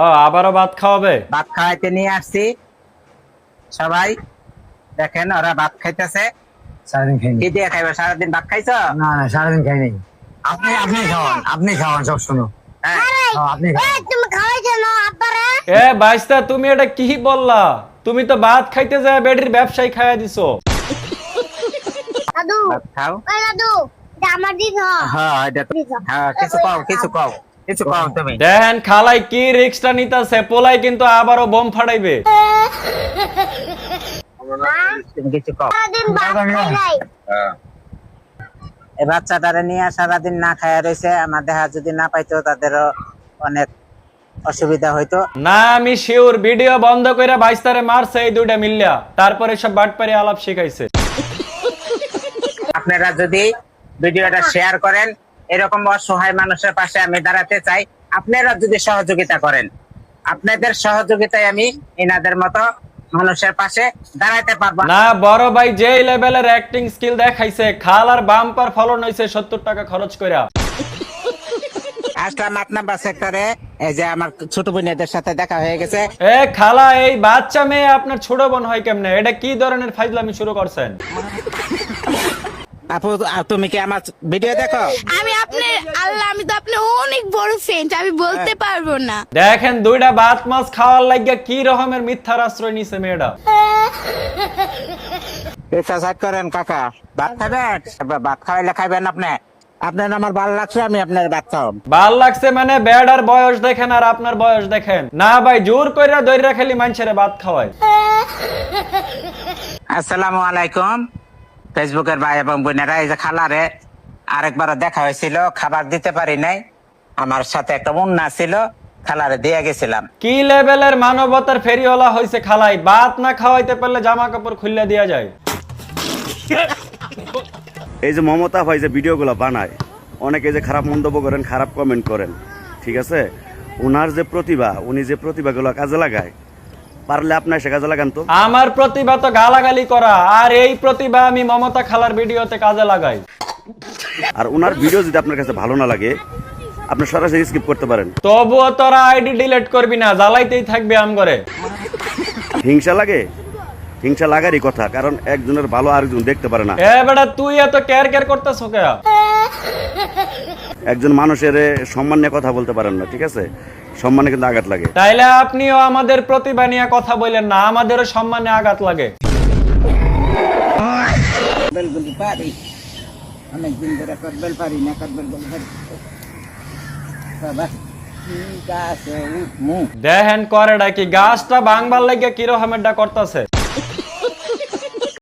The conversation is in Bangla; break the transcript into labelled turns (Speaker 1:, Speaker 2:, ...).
Speaker 1: ও আবারও ভাত খাওয়াবে?
Speaker 2: ভাত খাওয়াইতে নিয়ে আসছি, সবাই দেখেন ওরা ভাত খাইতেছে।
Speaker 3: সারাদিন খাইনি।
Speaker 2: কি দিয়ে খাইবে? সারাদিন ভাত খাইছো?
Speaker 3: না না, সারাদিন খাইনি। আপনি খাওয়ান সব শুনো।
Speaker 2: হ্যাঁ।
Speaker 3: আপনি খাওয়ান।
Speaker 4: তুমি খাওয়াইছো না আব্বারে?
Speaker 1: এ বাইস্তা, তুমি এটা কি বললা? তুমি তো ভাত খাইতে যায় বেডির ব্যবসায়ী খাইয়া দিছো।
Speaker 4: দাদু,
Speaker 2: ভাত খাও।
Speaker 4: ওই দাদু, এটা আমার দিছ।
Speaker 2: হ্যাঁ এটা তো, হ্যাঁ কিছু কও তুমি।
Speaker 1: দেখেন খালাই কি রিক্সটা নিতেছে, পোলাই কিন্তু আবারও বোম ফাটাইবে।
Speaker 2: তুমি কিছু কও।
Speaker 4: সারাদিন ভাত খাই নাই।
Speaker 2: এই বাচ্চাটারে নিয়ে সারাদিন না খায়া রয়েছে, আমার দেখা যদি না পাইতো তাদেরও অনেক অসুবিধা হইতো।
Speaker 1: না আমি শিওর ভিডিও বন্ধ কইরা বাইস্তারে মারছে এই দুইটা মিল্লা, তারপরে সব বাটপারি আলাপ শিখাইছে।
Speaker 2: আপনারা যদি ভিডিওটা শেয়ার করেন, এরকম অসহায় মানুষের পাশে আমি দাঁড়াতে চাই। আপনারা যদি সহযোগিতা করেন, আপনাদের সহযোগিতায় আমি এনাদের মতো মানুষের পাশে দাঁড়াতে পারবো।
Speaker 1: না বড় ভাই যে লেভেলের অ্যাক্টিং স্কিল দেখাইছে, খালার বাম্পার ফলন হইছে 70 টাকা খরচ কইরা।
Speaker 2: আসলাম 8 নাম্বার সেক্টরে, এই যে আমার ছোট বোনেদের সাথে দেখা হয়ে গেছে।
Speaker 1: এ খালা, এই বাচ্চা মেয়ে আপনার ছোট বোন হয় কেমনে? এটা কি ধরনের ফাইজলামি শুরু করছেন?
Speaker 2: আপু তুমি কি আমার ভিডিও দেখো?
Speaker 4: আমি তো আপনার অনেক বড় ফ্রেন্ড, আমি বলতে পারবো না।
Speaker 1: দেখেন দুইটা ভাত মাছ খাওয়ার লাগিয়া কি রকমের মিথ্যার আশ্রয় নিছে মেয়েটা।
Speaker 2: এক্সারসাইজ করেন কাকা, ভাত খাবেন? ভাত খাওয়াইলে খাইবেন আপনি? আপনার আমার ভালো লাগছে, আমি আপনার ভাত খাওয়াম।
Speaker 1: ভাল লাগছে মানে বেড়ার বয়স দেখেন আর আপনার বয়স দেখেন না ভাই, জোর কইরা দইরা খালি মানুষের ভাত খাওয়ায়।
Speaker 2: আসসালামু আলাইকুম ফেসবুকের ভাই এবং বোনেরা। এই যে খালারে আরেকবার দেখা হয়েছিল, খাবার দিতে পারি নাই, আমার সাথে একটা মুন্না ছিল, খালারে দিয়ে গেছিলাম।
Speaker 1: কি লেভেলের মানবতার ফেরিওয়ালা হইছে খালাই, ভাত না খাওয়াইতে পারলে জামা কাপড় খুললে দেয়া যায়।
Speaker 5: এই যে মমতা ভাই যে ভিডিওগুলো বানায়, অনেকে যে খারাপ মন্তব্য করেন, খারাপ কমেন্ট করেন, ঠিক আছে, ওনার যে প্রতিভা, উনি যে প্রতিভাগুলো কাজে লাগায়, পারলে আপনার সে কাজে লাগান তো।
Speaker 1: আমার প্রতিভা তো গালাগালি করা, আর এই প্রতিভা আমি মমতা খালার ভিডিওতে কাজে লাগাই।
Speaker 5: আর ওনার ভিডিও যদি আপনার কাছে ভালো না লাগে, আপনি সরাসরি স্কিপ করতে পারেন।
Speaker 1: তবুও তোরা আইডি ডিলিট করবি না, জ্বালাইতেই থাকবে আম করে।
Speaker 5: হিংসা লাগে? হিংসা লাগারই কথা, কারণ একজনের ভালো আরেকজন দেখতে পারে না।
Speaker 1: এ বেটা তুই এত কেয়ার কেয়ার করতেছ কে?
Speaker 5: একজন মানুষের সম্মান নিয়ে কথা বলতে পারেন না, ঠিক আছে, সম্মানে কিন্তু আঘাত লাগে।
Speaker 1: তাইলে আপনিও আমাদের প্রতিভা নিয়ে কথা বললেন না, আমাদেরও সম্মানে আঘাত লাগে।
Speaker 2: অনেকদিন ধরে করবেল পারি না, করবেল পারি। বাবা ঠিক আছে,
Speaker 1: দেখেন করেডা কি গাছটা ভাঙবার লাগে কি রকমের করতেছে।